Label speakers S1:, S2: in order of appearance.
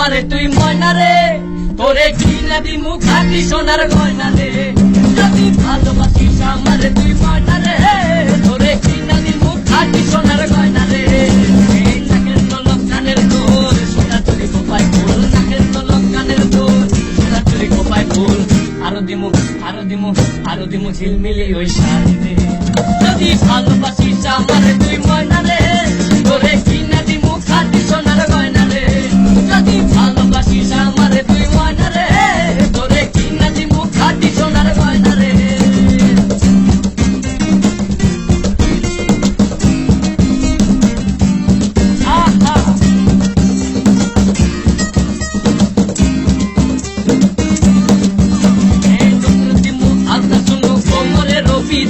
S1: আমারে তুই ময়না রে, তোরে কিনা দিমু খাঁটি সোনার গয়না রে। যদি ভালোবাসিস আমারে তুই ময়না রে, তোরে কিনা দিমু খাঁটি সোনার গয়না রে। এই নাকের নলক কানের তোর, সোনা চুরি কোপায় ফুল, নাকের নলক কানের তোর, সোনা চুরি কোপায় ফুল। আরো দিমু আরো দিমু আরো দিমু ঝিলমিলি ওই শাড়ি রে। যদি ভালোবাসিস আমারে তুই ময়না রে, তোরে কিনা দিমু খাঁটি সোনার গয়না রে। যদি ভালোবাসিস আমারে তুই ময়না রে, তোরে কিনা দিমু খাঁটি সোনার গয়না রে। আহা এই টুকরো দিমু আলতা শুনু কোমরে রবি